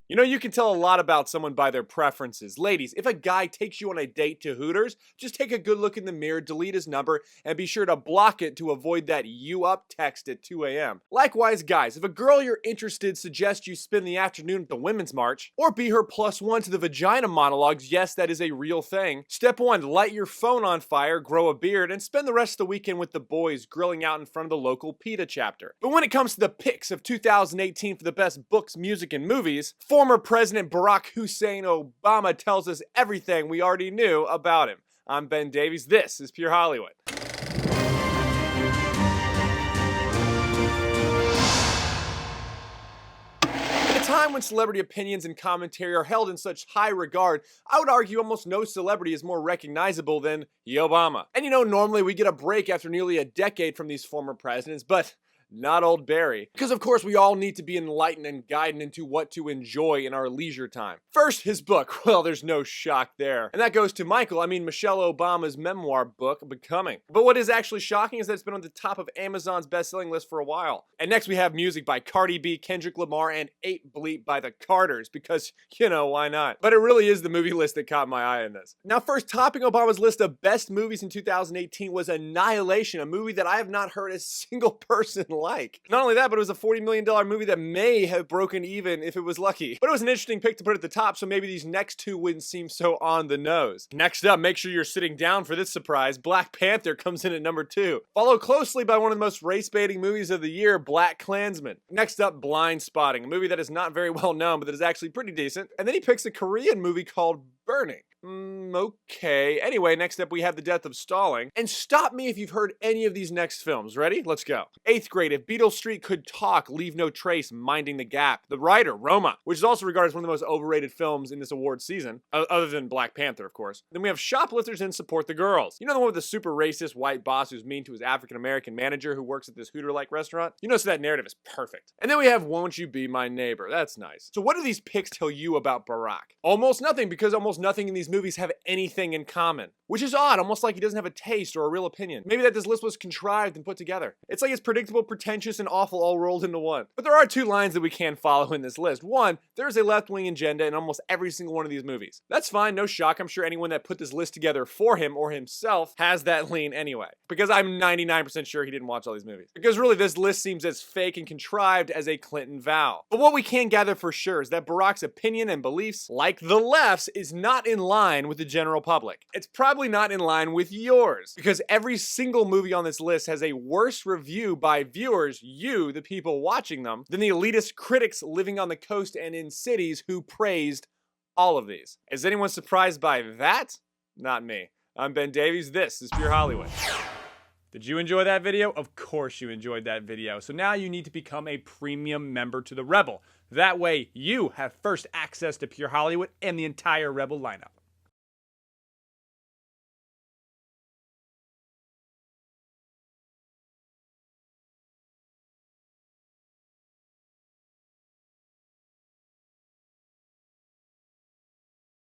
You know, you can tell a lot about someone by their preferences. Ladies, if a guy takes you on a date to Hooters, just take a good look in the mirror, delete his number, and be sure to block it to avoid that "you up" text at 2 a.m. Likewise, guys, if a girl you're interested suggests you spend the afternoon at the Women's March, or be her +1 to the vagina monologues, yes, that is a real thing. Step 1, light your phone on fire, grow a beard, and spend the rest of the weekend with the boys grilling out in front of the local PETA chapter. But when it comes to the picks of 2018 for the best books, music, and movies, former President Barack Hussein Obama tells us everything we already knew about him. I'm Ben Davies. This is Pure Hollywood. In a time when celebrity opinions and commentary are held in such high regard, I would argue almost no celebrity is more recognizable than Obama. And you know, normally we get a break after nearly a decade from these former presidents, but not old Barry. Because of course we all need to be enlightened and guided into what to enjoy in our leisure time. First, his book. Well, there's no shock there. And that goes to Michelle Obama's memoir book, Becoming. But what is actually shocking is that it's been on the top of Amazon's best-selling list for a while. And next we have music by Cardi B, Kendrick Lamar, and 8 Bleep by the Carters, because, you know, why not? But it really is the movie list that caught my eye in this. Now first, topping Obama's list of best movies in 2018 was Annihilation, a movie that I have not heard a single person like. Not only that, but it was a $40 million movie that may have broken even if it was lucky. But it was an interesting pick to put at the top, so maybe these next two wouldn't seem so on the nose. Next up, make sure you're sitting down for this surprise. Black Panther comes in at number 2. Followed closely by one of the most race-baiting movies of the year, Black Klansman. Next up, Blind Spotting, a movie that is not very well known, but that is actually pretty decent. And then he picks a Korean movie called Burning. Okay. Anyway, next up we have The Death of Stalling. And stop me if you've heard any of these next films. Ready? Let's go. 8th grade, If Beale Street Could Talk, Leave No Trace, Minding the Gap. The Writer, Roma, which is also regarded as one of the most overrated films in this award season, other than Black Panther, of course. Then we have Shoplifters and Support the Girls. You know the one with the super racist white boss who's mean to his African-American manager who works at this Hooter-like restaurant? You know, so that narrative is perfect. And then we have Won't You Be My Neighbor. That's nice. So what do these picks tell you about Barack? Almost nothing, because almost nothing in these movies have anything in common. Which is odd, almost like he doesn't have a taste or a real opinion. Maybe that this list was contrived and put together. It's like it's predictable, pretentious, and awful all rolled into one. But there are 2 lines that we can follow in this list. One, there's a left-wing agenda in almost every single one of these movies. That's fine, no shock. I'm sure anyone that put this list together for him or himself has that lean anyway. Because I'm 99% sure he didn't watch all these movies. Because really, this list seems as fake and contrived as a Clinton vow. But what we can gather for sure is that Barack's opinion and beliefs, like the left's, is not in line with the general public. It's probably not in line with yours, because every single movie on this list has a worse review by viewers, you, the people watching them, than the elitist critics living on the coast and in cities who praised all of these. Is anyone surprised by that? Not me. I'm Ben Davies. This is Pure Hollywood. Did you enjoy that video? Of course you enjoyed that video. So now you need to become a premium member to the Rebel. That way you have first access to Pure Hollywood and the entire Rebel lineup.